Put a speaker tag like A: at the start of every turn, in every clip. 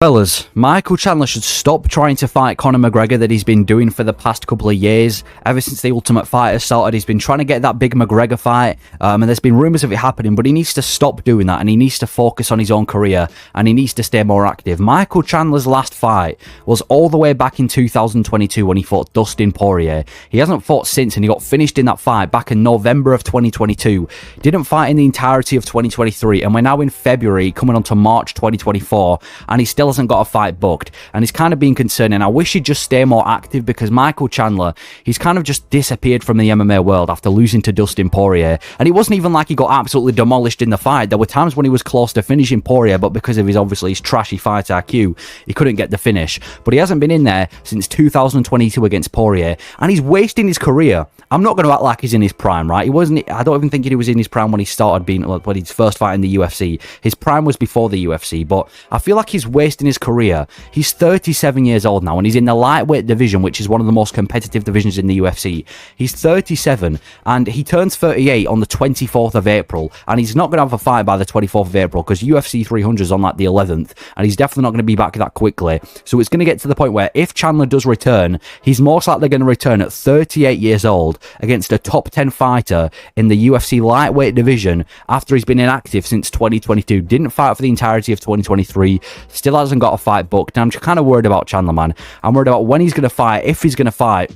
A: Fellas, Michael Chandler should stop trying to fight Conor McGregor that he's been doing for the past couple of years. Ever since the Ultimate Fighter started, he's been trying to get that big McGregor fight, and there's been rumours of it happening, but he needs to stop doing that, and he needs to focus on his own career, and he needs to stay more active. Michael Chandler's last fight was all the way back in 2022 when he fought Dustin Poirier. He hasn't fought since, and he got finished in that fight back in November of 2022. Didn't fight in the entirety of 2023, and we're now in February, coming on to March 2024, and he still hasn't got a fight booked, and it's kind of been concerning. I wish he'd just stay more active, because Michael Chandler, he's kind of just disappeared from the MMA world after losing to Dustin Poirier, and it wasn't even like he got absolutely demolished in the fight. There were times when he was close to finishing Poirier, but because of his trashy fight IQ, he couldn't get the finish. But he hasn't been in there since 2022 against Poirier, and he's wasting his career. I'm not going to act like he's in his prime, right? I don't even think he was in his prime when he started when he's first fighting the UFC. His prime was before the UFC, but I feel like he's wasting his career. He's 37 years old now, and he's in the lightweight division, which is one of the most competitive divisions in the UFC. He's 37, and he turns 38 on the 24th of April, and he's not going to have a fight by the 24th of April, because UFC 300 is on like the 11th, and he's definitely not going to be back that quickly. So it's going to get to the point where if Chandler does return, he's most likely going to return at 38 years old against a top 10 fighter in the UFC lightweight division after he's been inactive since 2022. Didn't fight for the entirety of 2023, still hasn't got a fight booked. And I'm just kind of worried about Chandler, man. I'm worried about when he's going to fight, if he's going to fight,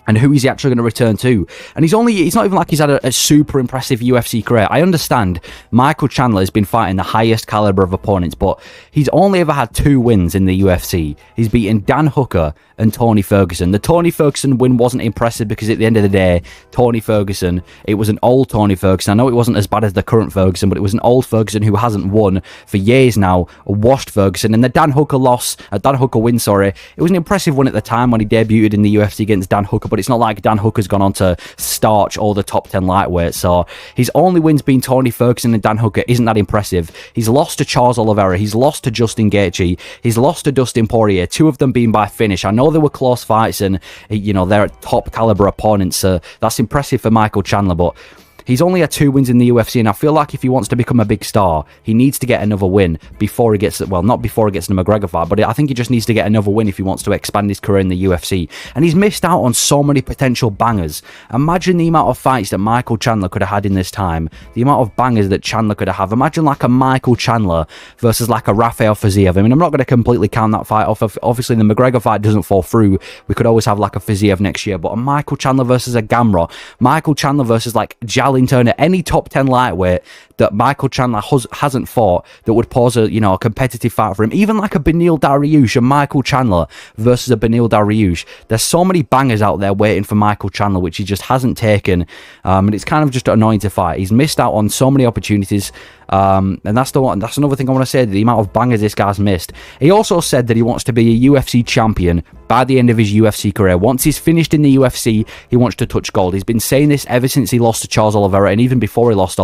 A: and who is he actually going to return to. And he's not even like he's had a super impressive UFC career. I understand Michael Chandler has been fighting the highest caliber of opponents, but he's only ever had 2 wins in the UFC. He's beaten Dan Hooker and Tony Ferguson. The Tony Ferguson win wasn't impressive, because at the end of the day, Tony Ferguson, it was an old Tony Ferguson. I know it wasn't as bad as the current Ferguson, but it was an old Ferguson who hasn't won for years now, a washed Ferguson. And the Dan Hooker win, it was an impressive win at the time when he debuted in the UFC against Dan Hooker, but it's not like Dan Hooker's gone on to starch all the top 10 lightweights. So his only wins being Tony Ferguson and Dan Hooker isn't that impressive. He's lost to Charles Oliveira, he's lost to Justin Gaethje, he's lost to Dustin Poirier, 2 of them being by finish. I know they were close fights, and they're top caliber opponents, so that's impressive for Michael Chandler, but he's only had 2 wins in the UFC, and I feel like if he wants to become a big star, he needs to get another win before he gets, well, not before he gets in the McGregor fight, but I think he just needs to get another win if he wants to expand his career in the UFC. And he's missed out on so many potential bangers. Imagine the amount of fights that Michael Chandler could have had in this time, the amount of bangers that Chandler could have. Imagine like a Michael Chandler versus like a Rafael Fiziev. I mean, I'm not going to completely count that fight off. Obviously, the McGregor fight doesn't fall through. We could always have like a Fiziev next year, but a Michael Chandler versus a Gamrot, Michael Chandler versus like Jalin Turner, any top 10 lightweight that Michael Chandler hasn't fought that would pose a competitive fight for him. Even like a Beneil Dariush and Michael Chandler versus a Beneil Dariush. There's so many bangers out there waiting for Michael Chandler, which he just hasn't taken, and it's kind of just annoying to fight. He's missed out on so many opportunities, and that's another thing I want to say, the amount of bangers this guy's missed. He also said that he wants to be a UFC champion by the end of his UFC career. Once he's finished in the UFC, he wants to touch gold. He's been saying this ever since he lost to Charles Oliveira, and even before he lost to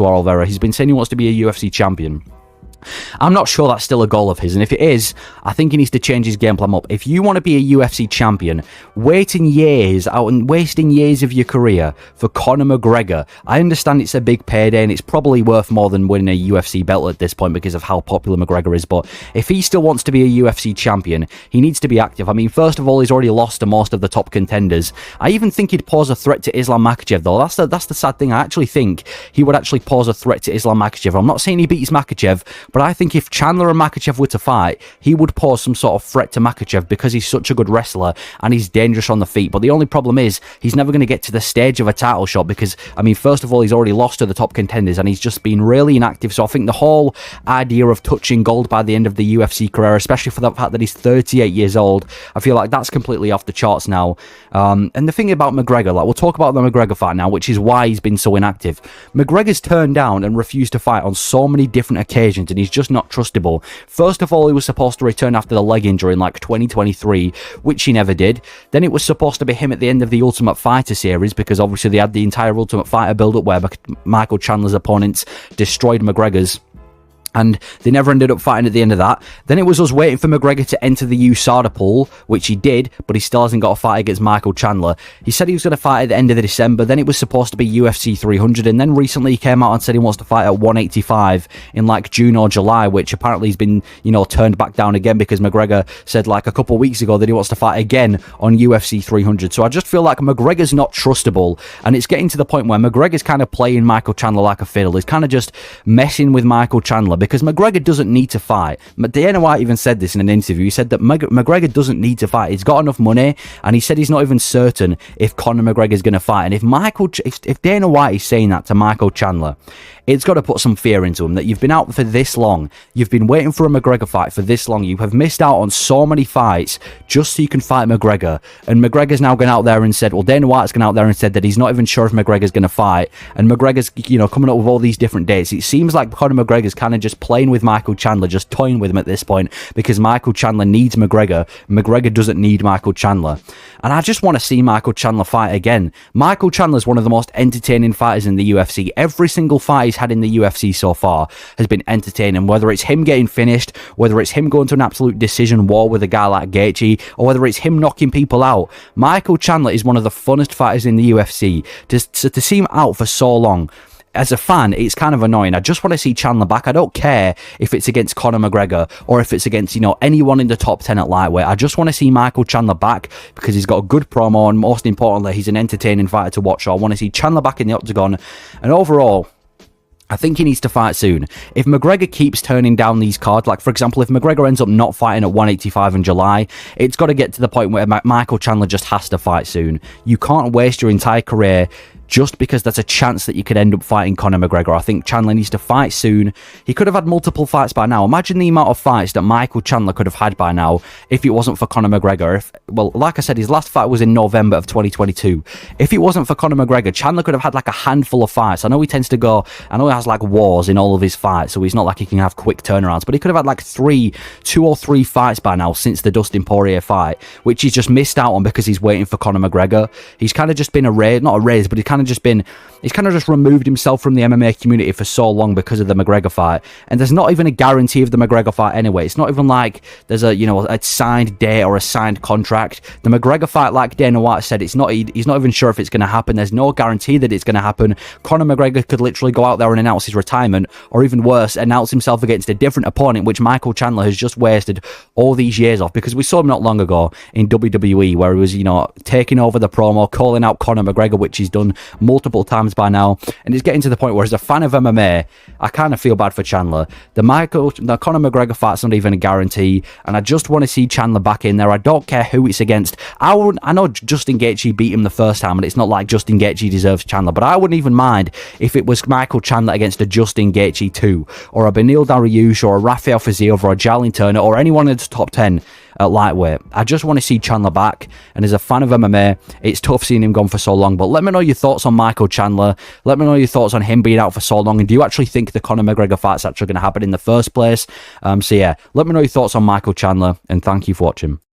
A: Oliveira, he's been saying he wants to be a UFC champion. I'm not sure that's still a goal of his, and if it is, I think he needs to change his game plan up. If you want to be a UFC champion, waiting years out and wasting years of your career for Conor McGregor, I understand it's a big payday and it's probably worth more than winning a UFC belt at this point because of how popular McGregor is, but if he still wants to be a UFC champion, he needs to be active. I mean, first of all, he's already lost to most of the top contenders. I even think he'd pose a threat to Islam Makhachev, though. That's the sad thing. I actually think he would actually pose a threat to Islam Makhachev. I'm not saying he beats Makhachev, but I think if Chandler and Makhachev were to fight, he would pose some sort of threat to Makhachev because he's such a good wrestler and he's dangerous on the feet. But the only problem is he's never going to get to the stage of a title shot because, I mean, first of all, he's already lost to the top contenders and he's just been really inactive. So I think the whole idea of touching gold by the end of the UFC career, especially for the fact that he's 38 years old, I feel like that's completely off the charts now. And the thing about McGregor, like, we'll talk about the McGregor fight now, which is why he's been so inactive. McGregor's turned down and refused to fight on so many different occasions, and he's just not trustable. First of all, he was supposed to return after the leg injury in like 2023, which he never did. Then it was supposed to be him at the end of the Ultimate Fighter series, because obviously they had the entire Ultimate Fighter build-up where Michael Chandler's opponents destroyed McGregor's. and they never ended up fighting at the end of that. Then it was us waiting for McGregor to enter the USADA pool, which he did, but he still hasn't got a fight against Michael Chandler. He said he was going to fight at the end of December, then it was supposed to be UFC 300, and then recently he came out and said he wants to fight at 185 in like June or July, which apparently he's been, turned back down again because McGregor said like a couple of weeks ago that he wants to fight again on UFC 300. So I just feel like McGregor's not trustable, and it's getting to the point where McGregor's kind of playing Michael Chandler like a fiddle. He's kind of just messing with Michael Chandler, because McGregor doesn't need to fight. Dana White even said this in an interview. He said that McGregor doesn't need to fight. He's got enough money, and he said he's not even certain if Conor McGregor's going to fight. And if Dana White is saying that to Michael Chandler, it's got to put some fear into him that you've been out for this long. You've been waiting for a McGregor fight for this long. You have missed out on so many fights just so you can fight McGregor. And McGregor's now gone out there and said, well, Dana White's gone out there and said that he's not even sure if McGregor's going to fight. And McGregor's, coming up with all these different dates. It seems like Conor McGregor's kind of just playing with Michael Chandler, just toying with him at this point, because Michael Chandler needs McGregor. McGregor doesn't need Michael Chandler. And I just want to see Michael Chandler fight again. Michael Chandler's one of the most entertaining fighters in the UFC. Every single fight he's had in the UFC so far has been entertaining, whether it's him getting finished, whether it's him going to an absolute decision war with a guy like Gaethje, or whether it's him knocking people out. Michael Chandler is one of the funnest fighters in the UFC. To see him out for so long, as a fan, it's kind of annoying. I just want to see Chandler back. I don't care if it's against Conor McGregor or if it's against, anyone in the top 10 at lightweight. I just want to see Michael Chandler back because he's got a good promo, and most importantly, he's an entertaining fighter to watch. So I want to see Chandler back in the octagon. And overall, I think he needs to fight soon. If McGregor keeps turning down these cards, like for example, if McGregor ends up not fighting at 185 in July, it's got to get to the point where Michael Chandler just has to fight soon. You can't waste your entire career just because there's a chance that you could end up fighting Conor McGregor. I think Chandler needs to fight soon. He could have had multiple fights by now. Imagine the amount of fights that Michael Chandler could have had by now if it wasn't for Conor McGregor. Like I said, his last fight was in November of 2022. If it wasn't for Conor McGregor, Chandler could have had like a handful of fights. I know he has like wars in all of his fights, so he's not like he can have quick turnarounds, but he could have had like two or three fights by now since the Dustin Poirier fight, which he's just missed out on because he's waiting for Conor McGregor. He's kind of just been he's kind of just removed himself from the MMA community for so long because of the McGregor fight, and there's not even a guarantee of the McGregor fight anyway. It's not even like there's a signed date or a signed contract. The McGregor fight, like Dana White said, he's not even sure if it's going to happen. There's no guarantee that it's going to happen. Conor McGregor could literally go out there and announce his retirement, or even worse, announce himself against a different opponent, which Michael Chandler has just wasted all these years off, because we saw him not long ago in WWE where he was taking over the promo, calling out Conor McGregor, which he's done multiple times by now. And it's getting to the point where, as a fan of MMA, I kind of feel bad for Chandler. The Conor McGregor fight's not even a guarantee, and I just want to see Chandler back in there. I don't care who it's against. I know Justin Gaethje beat him the first time, and it's not like Justin Gaethje deserves Chandler, but I wouldn't even mind if it was Michael Chandler against a Justin Gaethje 2, or a Beneil Dariush, or a Rafael Fiziev, or a Jalin Turner, or anyone in the top 10 at lightweight. I just want to see Chandler back, and as a fan of MMA, it's tough seeing him gone for so long. But let me know your thoughts on Michael Chandler. Let me know your thoughts on him being out for so long, and do you actually think the Conor McGregor fight's actually going to happen in the first place? So yeah, let me know your thoughts on Michael Chandler, and thank you for watching.